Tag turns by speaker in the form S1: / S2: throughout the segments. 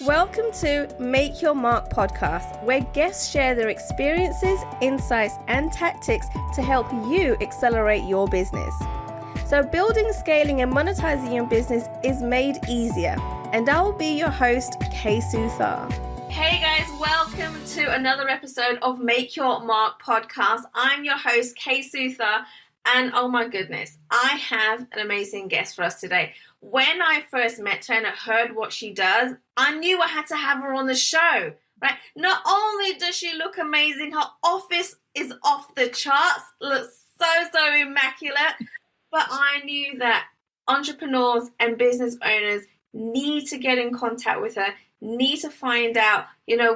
S1: Welcome to Make Your Mark podcast, where guests share their experiences, insights, and tactics to help you accelerate your business. So building, scaling, and monetizing your business is made easier. And I will be your host, Kay Suthar. Hey guys, welcome to another episode of Make Your Mark podcast. I'm your host, Kay Suthar, and oh my goodness, I have an amazing guest for us today. When I first met her and I heard what she does, I knew I had to have her on the show, right? Not only does she look amazing, her office is off the charts, looks so immaculate, but I knew that entrepreneurs and business owners need to get in contact with her, need to find out,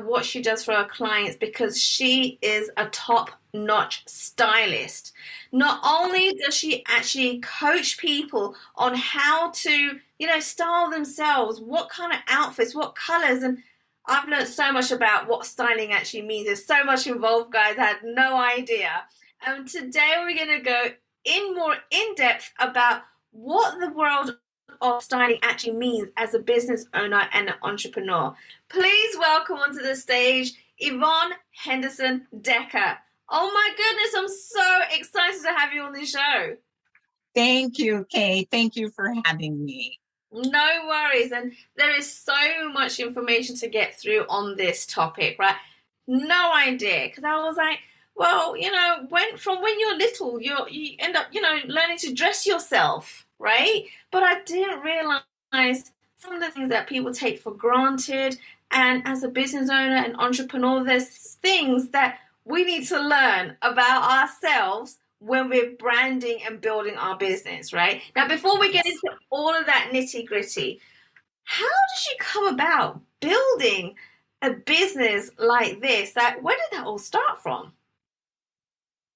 S1: what she does for her clients, because she is a top-notch stylist. Not only does she actually coach people on how to, style themselves, what kind of outfits, what colors, and I've learned so much about what styling actually means. There's so much involved, guys. I had no idea. And today we're going to go more in depth about what the world of styling actually means as a business owner and an entrepreneur. Please welcome onto the stage Yvonne Henderson Decker. Oh my goodness, I'm so excited to have you on the show.
S2: Thank you, Kay. Thank you for having me.
S1: No worries. And there is so much information to get through on this topic, right? No idea. Because I was like, well, when you're little, you end up, learning to dress yourself, right? But I didn't realize some of the things that people take for granted. And as a business owner and entrepreneur, there's things that we need to learn about ourselves when we're branding and building our business, right? Now, before we get into all of that nitty gritty, how did you come about building a business like this? Where did that all start from?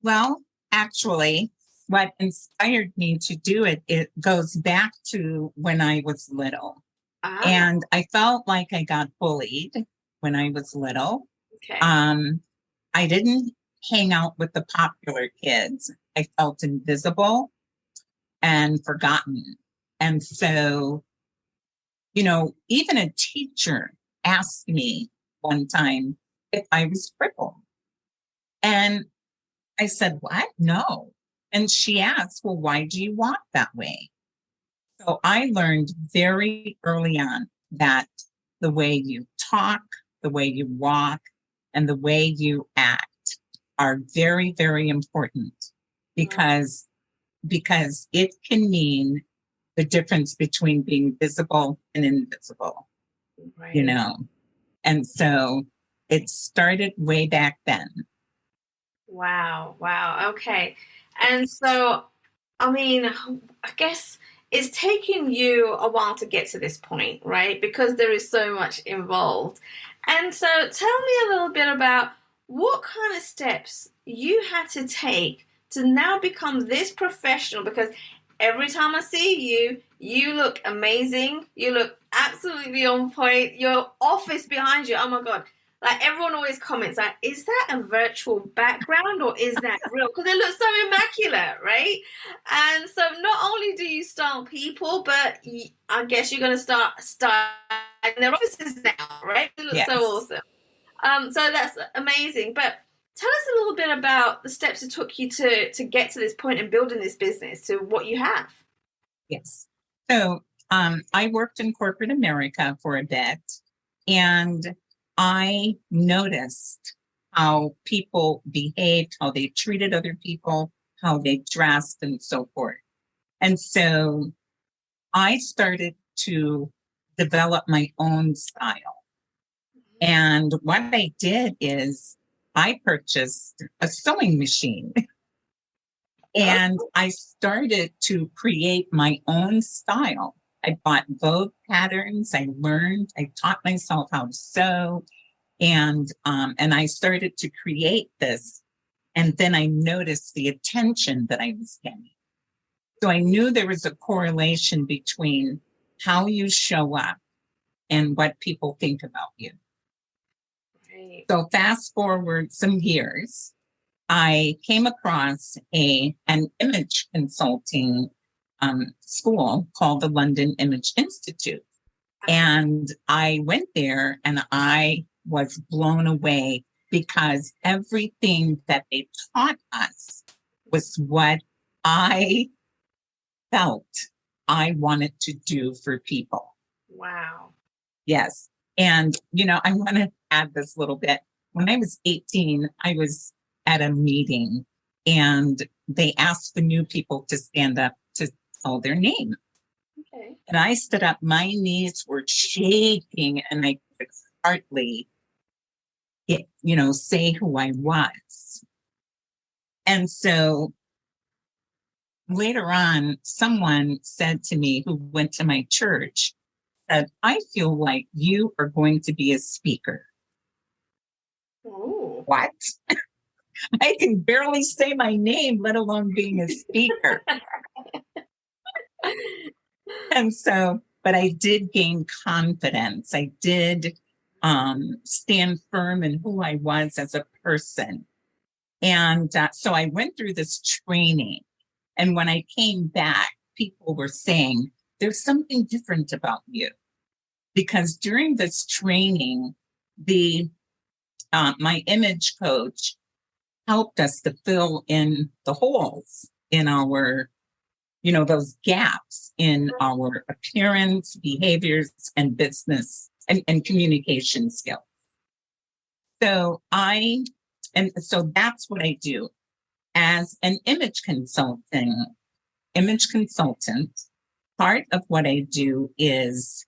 S2: Well, actually, what inspired me to do it goes back to when I was little. And I felt like I got bullied when I was little.
S1: Okay.
S2: I didn't hang out with the popular kids. I felt invisible and forgotten. And so, even a teacher asked me one time if I was crippled. And I said, what? No. And she asked, well, why do you walk that way? So I learned very early on that the way you talk, the way you walk, and the way you act are very, very important because it can mean the difference between being visible and invisible,
S1: right.
S2: And so it started way back then.
S1: Wow. Okay. And so, I guess it's taken you a while to get to this point, right? Because there is so much involved. And so tell me a little bit about what kind of steps you had to take to now become this professional, because every time I see you, you look amazing. You look absolutely on point. Your office behind you, oh my God. Like everyone always comments, like, is that a virtual background or is that real? Because it looks so immaculate, right? And so not only do you style people, but I guess you're going to start styling their offices now, right? It looks
S2: Yes.
S1: so awesome. So that's amazing. But tell us a little bit about the steps it took you to get to this point in building this business to what you have.
S2: Yes. So I worked in corporate America for a bit, and I noticed how people behaved, how they treated other people, how they dressed, and so forth. And so I started to develop my own style. And what I did is I purchased a sewing machine and I started to create my own style. I bought Vogue patterns. I taught myself how to sew, and I started to create this. And then I noticed the attention that I was getting. So I knew there was a correlation between how you show up and what people think about you.
S1: Right.
S2: So fast forward some years, I came across an image consulting school called the London Image Institute. And I went there and I was blown away because everything that they taught us was what I felt I wanted to do for people.
S1: Wow.
S2: Yes. And, I want to add this little bit. When I was 18, I was at a meeting and they asked the new people to stand up to tell their name.
S1: Okay.
S2: And I stood up, my knees were shaking and I could hardly, say who I was. And so later on, someone said to me who went to my church, said, I feel like you are going to be a speaker.
S1: Ooh.
S2: What? I can barely say my name, let alone being a speaker. And so, but I did gain confidence. I did stand firm in who I was as a person. And so I went through this training. And when I came back, people were saying, there's something different about you. Because during this training, my image coach helped us to fill in the holes in our, those gaps in our appearance, behaviors, and business and communication skills. So that's what I do as an image consultant. Part of what I do is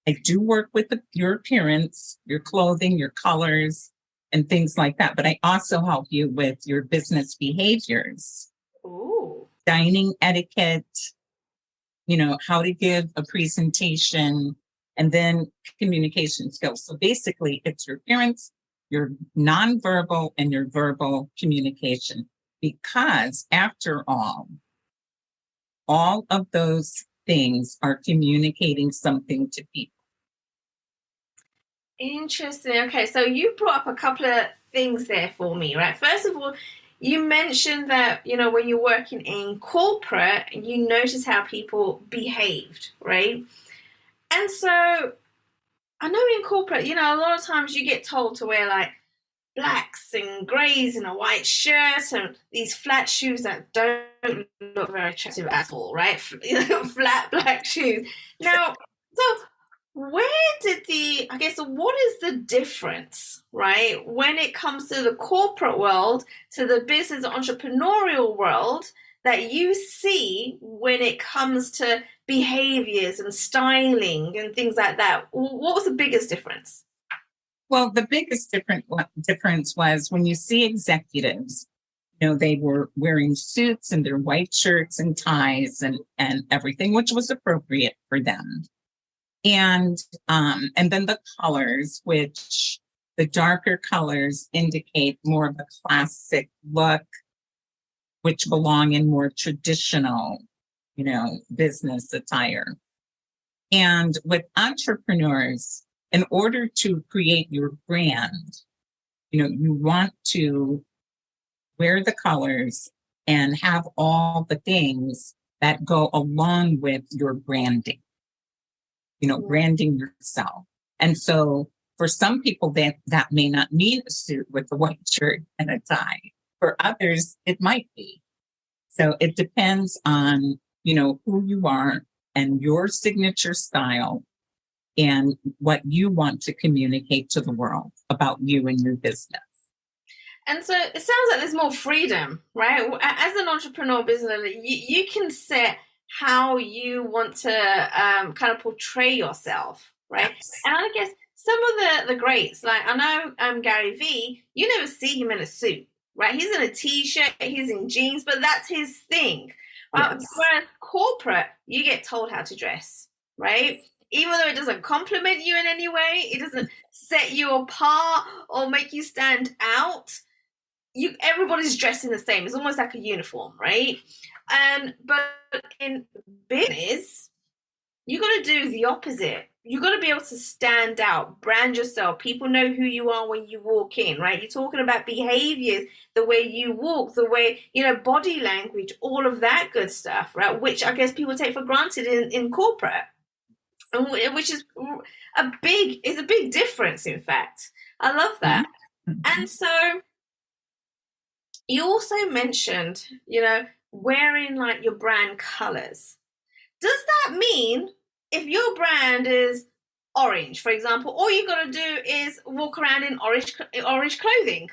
S2: I do work with your appearance, your clothing, your colors, and things like that. But I also help you with your business behaviors.
S1: Ooh.
S2: Dining etiquette, how to give a presentation, and then communication skills. So basically, it's your appearance, your nonverbal, and your verbal communication. Because after all of those things are communicating something to people.
S1: Interesting. Okay, so you brought up a couple of things there for me, right? First of all, you mentioned that, when you're working in corporate, you notice how people behaved, right? And so I know in corporate, a lot of times you get told to wear like blacks and greys and a white shirt and these flat shoes that don't look very attractive at all, right? Flat black shoes. Now, so what is the difference, right, when it comes to the corporate world, to the business entrepreneurial world that you see when it comes to behaviors and styling and things like that? What was the biggest difference?
S2: Well, the biggest difference was when you see executives, they were wearing suits and their white shirts and ties and everything, which was appropriate for them. And then the colors, which the darker colors indicate more of a classic look, which belong in more traditional, business attire. And with entrepreneurs, in order to create your brand, you want to wear the colors and have all the things that go along with your branding, branding yourself. And so for some people that may not mean a suit with a white shirt and a tie. For others, it might be. So it depends on, who you are and your signature style and what you want to communicate to the world about you and your business.
S1: And so it sounds like there's more freedom, right? As an entrepreneur business owner, you can set how you want to kind of portray yourself, right? Yes. And I guess some of the greats, like I know Gary Vee, you never see him in a suit, right? He's in a t-shirt, he's in jeans, but that's his thing. Yes. Whereas corporate, you get told how to dress, right? Even though it doesn't compliment you in any way, it doesn't set you apart or make you stand out. Everybody's dressing the same. It's almost like a uniform, right? But in business, you got to do the opposite. You got to be able to stand out, brand yourself. People know who you are when you walk in, right? You're talking about behaviors, the way you walk, the way, body language, all of that good stuff, right? Which I guess people take for granted in corporate. which is a big difference, in fact. I love that.
S2: Mm-hmm.
S1: And so you also mentioned, wearing like your brand colors. Does that mean if your brand is orange, for example, all you got to do is walk around in orange clothing?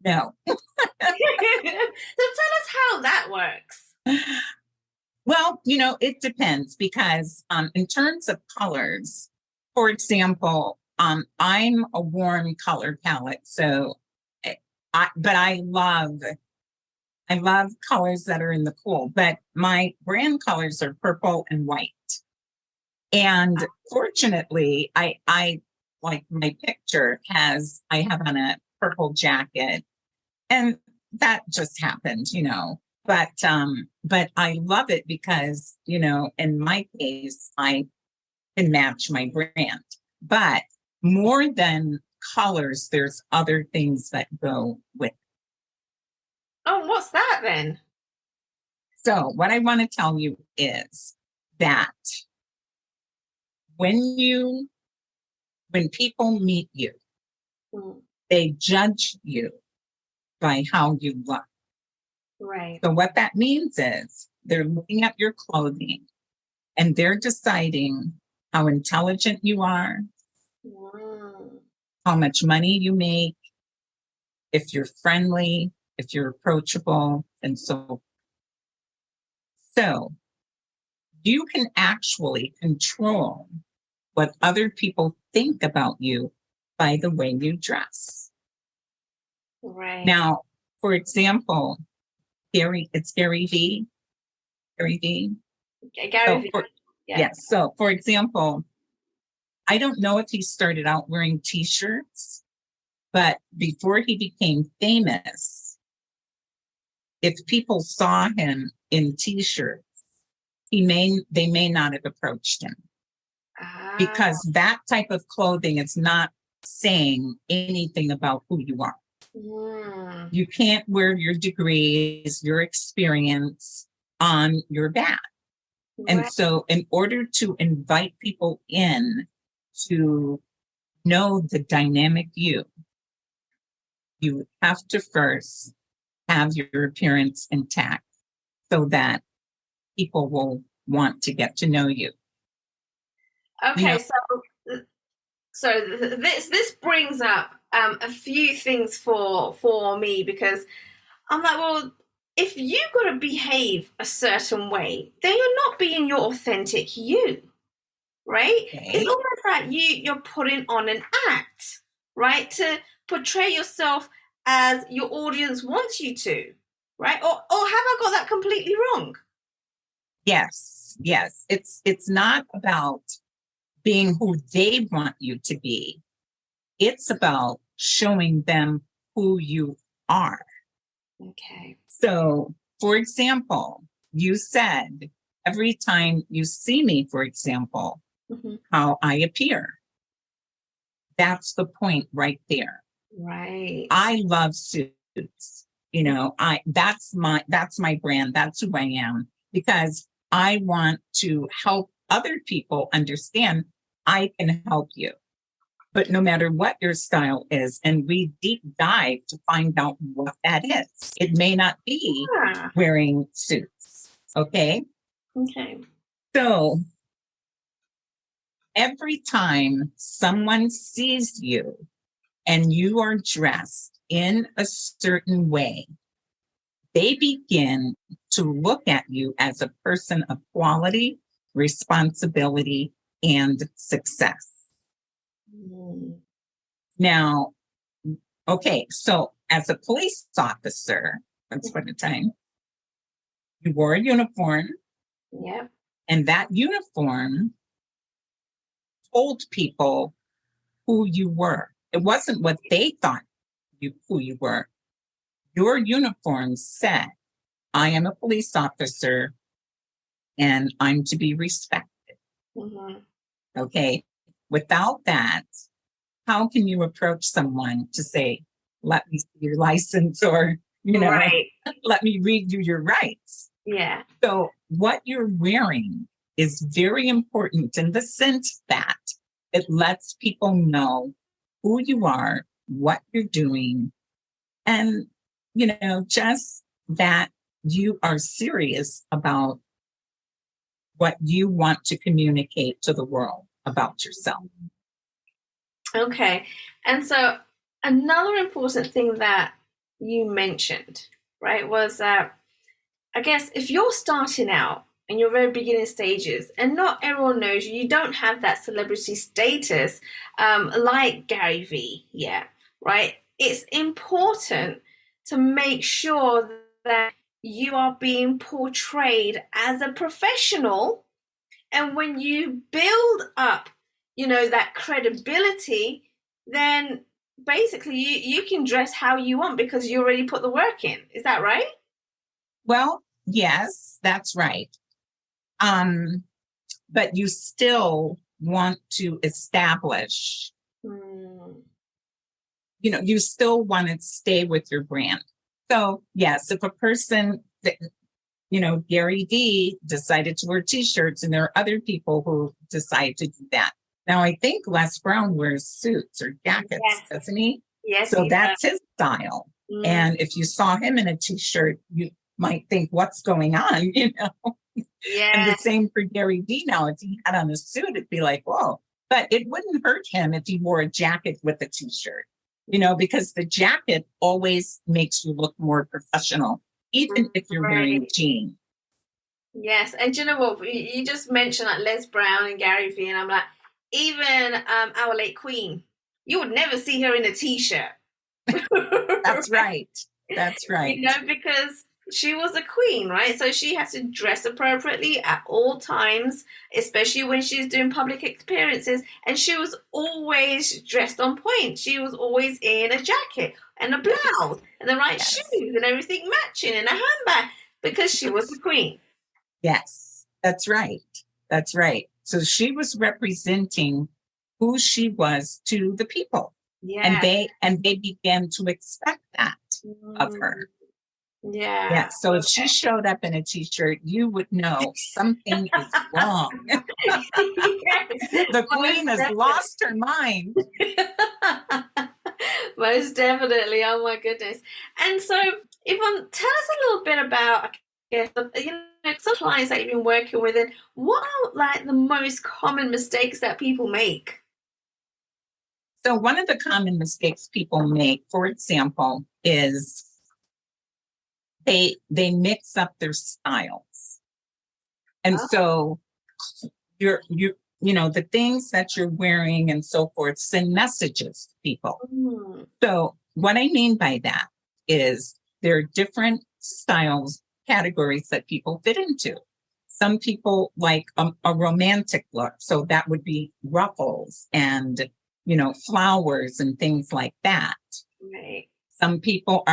S2: No.
S1: So tell us how that works.
S2: Well, it depends because in terms of colors, for example, I'm a warm color palette, so I love colors that are in the cool, but my brand colors are purple and white. And fortunately, I like my picture I have on a purple jacket, and that just happened, But I love it because, in my case, I can match my brand. But more than colors, there's other things that go with it.
S1: Oh, what's that then?
S2: So what I want to tell you is that when people meet you, they judge you by how you look.
S1: Right.
S2: So what that means is they're looking at your clothing and they're deciding how intelligent you are, how much money you make, if you're friendly, if you're approachable, and so forth. So you can actually control what other people think about you by the way you dress.
S1: Right.
S2: Now, for example, it's Gary V. Gary V.
S1: Gary V.
S2: Yes. So, for example, I don't know if he started out wearing t-shirts, but before he became famous, if people saw him in t-shirts, they may not have approached him. Because that type of clothing is not saying anything about who you are. You can't wear your degrees, your experience on your back. And so in order to invite people in to know the dynamic you have to first have your appearance intact so that people will want to get to know you.
S1: Okay, so this brings up a few things for me, because I'm like, well, if you got to behave a certain way, then you're not being your authentic you, right?
S2: Okay.
S1: It's almost like you're putting on an act, right, to portray yourself as your audience wants you to, right? Or have I got that completely wrong?
S2: Yes. It's not about being who they want you to be. It's about showing them who you are.
S1: Okay.
S2: So, for example, you said every time you see me, for example, how I appear. That's the point right there.
S1: Right.
S2: I love suits. That's my brand. That's who I am, because I want to help other people understand I can help you. But no matter what your style is, and we deep dive to find out what that is. It may not be wearing suits. Okay.
S1: Okay.
S2: So every time someone sees you and you are dressed in a certain way, they begin to look at you as a person of quality, responsibility, and success. Now, okay, so as a police officer, once upon a time, you wore a uniform.
S1: Yep.
S2: And that uniform told people who you were. It wasn't what they thought who you were. Your uniform said, I am a police officer and I'm to be respected. Okay. Without that, how can you approach someone to say, let me see your license, or, let me read you your rights?
S1: Yeah.
S2: So what you're wearing is very important in the sense that it lets people know who you are, what you're doing, and, just that you are serious about what you want to communicate to the world about yourself.
S1: Okay. And so another important thing that you mentioned, right, was that I guess if you're starting out in your very beginning stages and not everyone knows you, you don't have that celebrity status like Gary Vee, yeah, right? It's important to make sure that you are being portrayed as a professional. And when you build up, that credibility, then basically you can dress how you want because you already put the work in. Is that right?
S2: Well, yes, that's right. But you still want to establish, you still want to stay with your brand. So yes, if a person, Gary Vee decided to wear t-shirts, and there are other people who decide to do that. Now, I think Les Brown wears suits or jackets, doesn't he?
S1: Yes.
S2: So that's his style. And if you saw him in a t-shirt, you might think, what's going on,
S1: Yeah.
S2: And the same for Gary Vee now. If he had on a suit, it'd be like, whoa. But it wouldn't hurt him if he wore a jacket with a t-shirt, because the jacket always makes you look more professional, even if you're wearing jeans.
S1: Yes. And you know what? You just mentioned like Les Brown and Gary Vee, and I'm like, even our late Queen, you would never see her in a t-shirt.
S2: That's right. That's right.
S1: Because she was a queen, right? So she has to dress appropriately at all times, especially when she's doing public appearances. And she was always dressed on point. She was always in a jacket and a blouse and the right shoes and everything matching and a handbag because she was the queen.
S2: Yes, that's right. That's right. So she was representing who she was to the people.
S1: Yeah.
S2: And they began to expect that of her.
S1: Yeah.
S2: Yeah. So if she showed up in a t-shirt, you would know something is wrong. The queen has lost her mind.
S1: Most definitely. Oh my goodness. And so, Yvonne, tell us a little bit about, some clients that you've been working with, and what are like the most common mistakes that people make?
S2: So one of the common mistakes people make, for example, is they mix up their styles. And so the things that you're wearing and so forth send messages to people. So what I mean by that is there are different styles, categories that people fit into. Some people like a romantic look. So that would be ruffles and, flowers and things like that.
S1: Right.
S2: Some people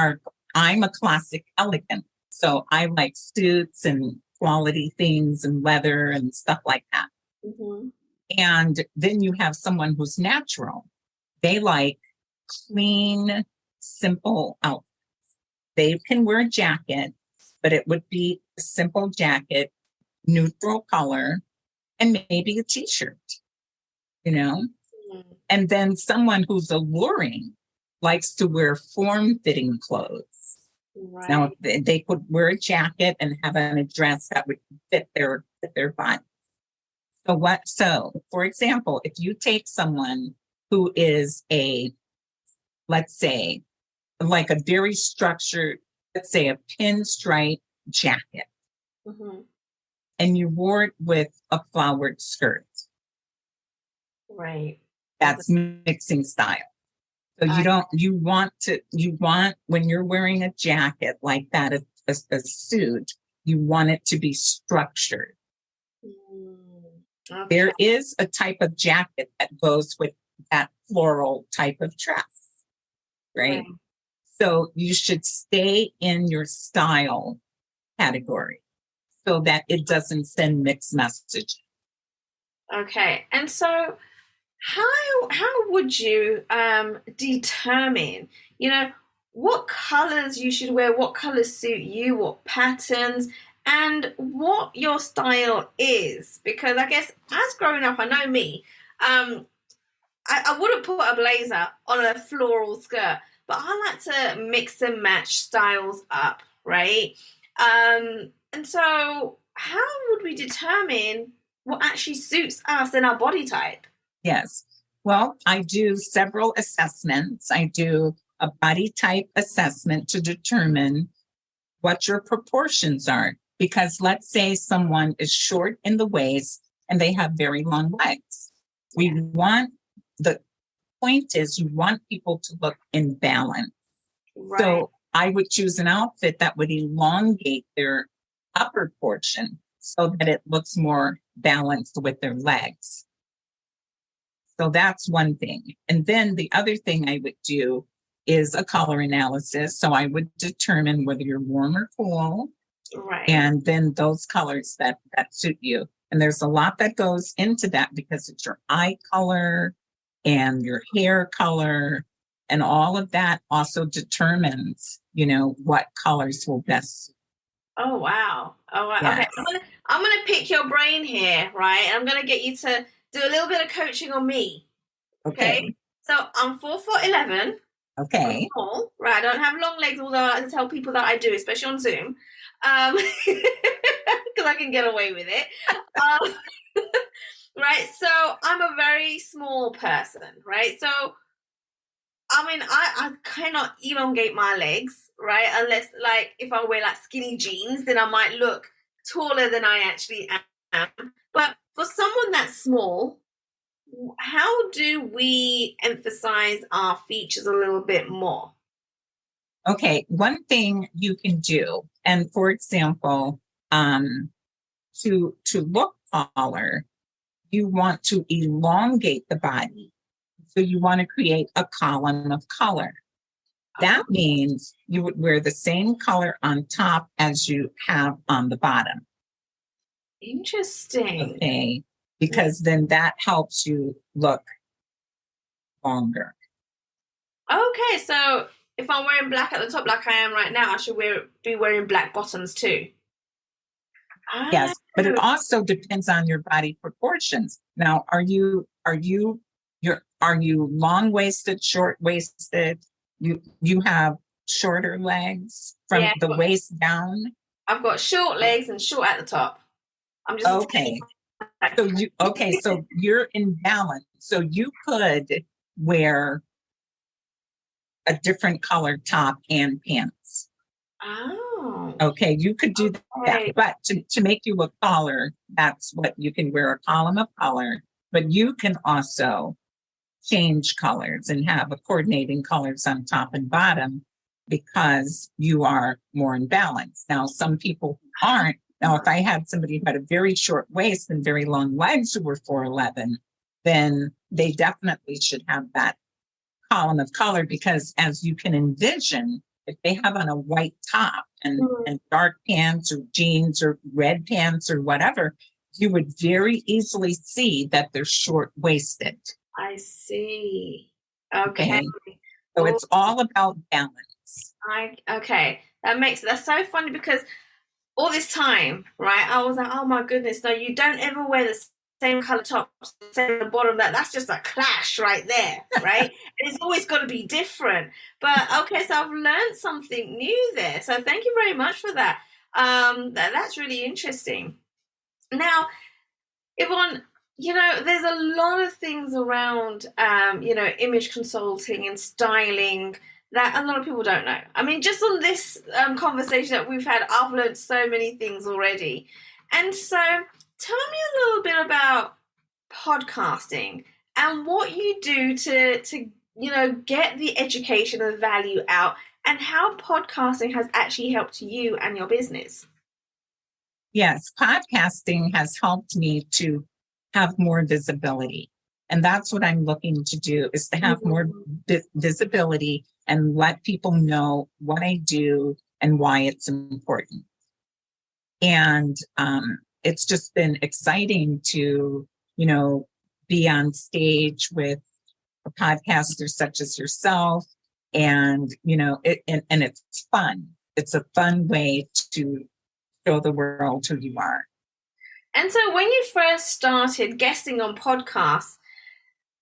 S2: I'm a classic elegant. So I like suits and quality things and leather and stuff like that.
S1: Mm-hmm.
S2: And then you have someone who's natural. They like clean, simple outfits. They can wear a jacket, but it would be a simple jacket, neutral color, and maybe a t-shirt, Mm-hmm. And then someone who's alluring likes to wear form-fitting clothes. Right. Now, they could wear a jacket and have on a dress that would fit their body. So, for example, if you take someone who is let's say, like a very structured, let's say a pinstripe jacket, and you wore it with a flowered skirt.
S1: Right.
S2: That's mixing style. So you want when you're wearing a jacket like that, a suit, you want it to be structured. Okay. There is a type of jacket that goes with that floral type of dress, right? So you should stay in your style category so that it doesn't send mixed messages.
S1: Okay. And so how would you determine, what colors you should wear, what colors suit you, what patterns, and what your style is. Because I guess as growing up, I know me, I wouldn't put a blazer on a floral skirt, but I like to mix and match styles up, right? And so how would we determine what actually suits us and our body type?
S2: Yes. Well, I do several assessments. I do a body type assessment to determine what your proportions are. Because let's say someone is short in the waist and they have very long legs. The point is you want people to look in balance.
S1: Right.
S2: So I would choose an outfit that would elongate their upper portion so that it looks more balanced with their legs. So that's one thing. And then the other thing I would do is a color analysis. So I would determine whether you're warm or cool.
S1: Right.
S2: And then those colors that suit you. And there's a lot that goes into that because it's your eye color and your hair color, and all of that also determines, what colors will best suit.
S1: Oh wow. Oh wow.
S2: Yes.
S1: Okay. I'm gonna pick your brain here, right? I'm gonna get you to do a little bit of coaching on me. Okay. So I'm 4'11".
S2: Okay.
S1: I'm small, right? I don't have long legs, although I can tell people that I do, especially on Zoom, because I can get away with it. Right. So I'm a very small person, right? So I mean, I cannot elongate my legs, right? Unless, like, if I wear like skinny jeans, then I might look taller than I actually am. But for someone that's small, how do we emphasize our features a little bit more?
S2: Okay, one thing you can do, and for example, to look taller, you want to elongate the body. So you want to create a column of color. That means you would wear the same color on top as you have on the bottom.
S1: Interesting.
S2: Okay, because then that helps you look longer.
S1: Okay, so if I'm wearing black at the top like I am right now, I should be wearing black bottoms too.
S2: Yes, but it also depends on your body proportions. Now, are you long waisted, short waisted? You have shorter legs from the waist down?
S1: I've got short legs and short at the top. I'm just
S2: okay. So you're in balance. So you could wear a different colored top and pants.
S1: Oh.
S2: Okay, you could do that. But to make you look taller, that's what you can wear, a column of color. But you can also change colors and have a coordinating colors on top and bottom because you are more in balance. Now, some people aren't. Now, if I had somebody who had a very short waist and very long legs who were 4'11", then they definitely should have that column of color because, as you can envision, if they have on a white top and dark pants or jeans or red pants or whatever, you would very easily see that they're short-waisted.
S1: I see. Okay.
S2: So it's all about balance.
S1: Okay. That's so funny because all this time, right, I was like, oh my goodness, no, you don't ever wear the same color tops, same bottom. That's just a clash right there, right? It's always got to be different. But okay, so I've learned something new there. So thank you very much for that. That's really interesting. Now, Yvonne, there's a lot of things around, image consulting and styling that a lot of people don't know. I mean, just on this conversation that we've had, I've learned so many things already. And so tell me a little bit about podcasting and what you do to get the education and value out, and how podcasting has actually helped you and your business.
S2: Yes, podcasting has helped me to have more visibility. And that's what I'm looking to do, is to have more visibility and let people know what I do and why it's important. And it's just been exciting to, be on stage with a podcaster such as yourself. And, and it's fun. It's a fun way to show the world who you are.
S1: And so when you first started guesting on podcasts,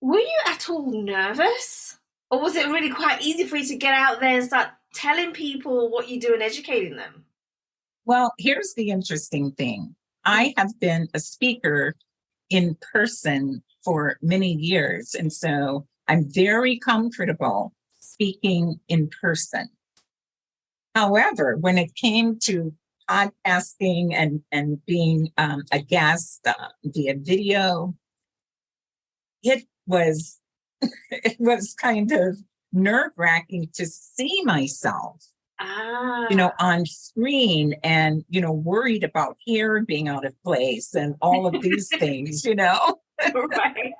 S1: were you at all nervous? Or was it really quite easy for you to get out there and start telling people what you do and educating them?
S2: Well, here's the interesting thing. I have been a speaker in person for many years. And so I'm very comfortable speaking in person. However, when it came to podcasting and being a guest via video, it was kind of nerve-wracking to see myself, on screen and, worried about hair being out of place and all of these things,
S1: Right.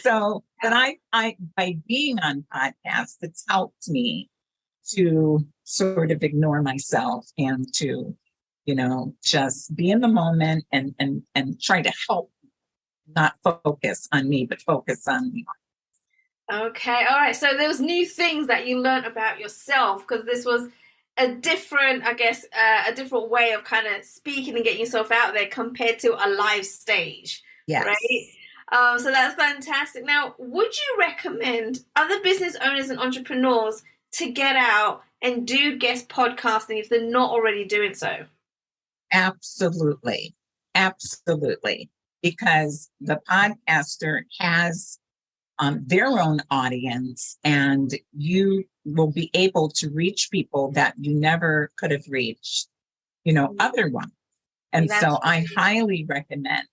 S2: So, but I by being on podcasts, it's helped me to sort of ignore myself and to, just be in the moment and try to help, not focus on me, but focus on me.
S1: Okay, all right. So there was new things that you learned about yourself because this was a different, I guess, a different way of kind of speaking and getting yourself out there compared to a live stage.
S2: Yes.
S1: Right? So that's fantastic. Now, would you recommend other business owners and entrepreneurs to get out and do guest podcasting if they're not already doing so?
S2: Absolutely. Absolutely. Because the podcaster has their own audience, and you will be able to reach people that you never could have reached, otherwise. And so I highly recommend,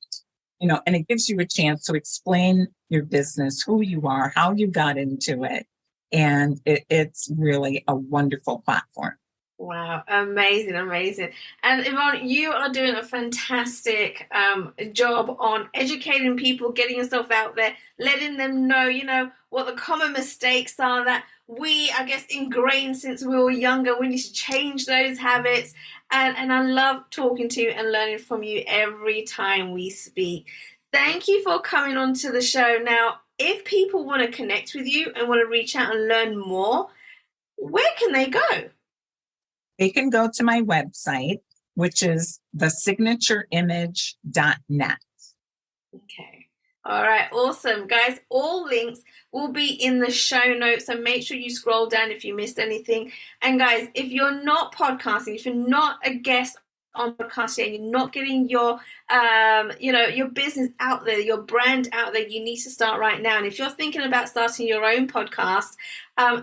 S2: and it gives you a chance to explain your business, who you are, how you got into it. And it's really a wonderful platform.
S1: Wow, amazing. And Yvonne, you are doing a fantastic job on educating people, getting yourself out there, letting them know, what the common mistakes are that we, I guess, ingrained since we were younger. We need to change those habits. And I love talking to you and learning from you every time we speak. Thank you for coming on to the show. Now, if people want to connect with you and want to reach out and learn more, where can they go?
S2: They can go to my website, which is thesignatureimage.net.
S1: Okay. All right. Awesome. Guys, all links will be in the show notes. So make sure you scroll down if you missed anything. And guys, if you're not podcasting, if you're not a guest on podcasting and you're not getting your your business out there, your brand out there, you need to start right now. And if you're thinking about starting your own podcast,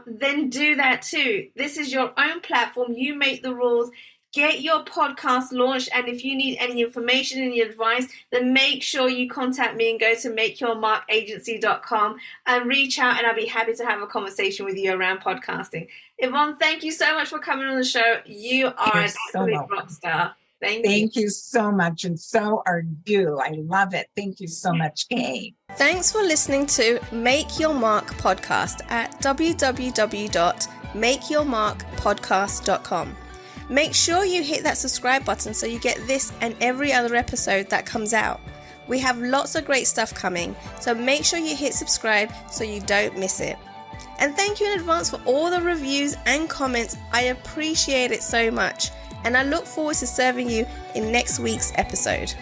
S1: then do that too. This is your own platform. You make the rules. Get your podcast launched. And if you need any information, any advice, then make sure you contact me and go to makeyourmarkagency.com and reach out, and I'll be happy to have a conversation with you around podcasting. Yvonne, thank you so much for coming on the show. You are an absolute rock star. Thank you
S2: so much. And so are you. I love it. Thank you so much, Kay.
S1: Thanks for listening to Make Your Mark podcast at www.makeyourmarkpodcast.com. Make sure you hit that subscribe button so you get this and every other episode that comes out. We have lots of great stuff coming, so make sure you hit subscribe so you don't miss it. And thank you in advance for all the reviews and comments. I appreciate it so much. And I look forward to serving you in next week's episode.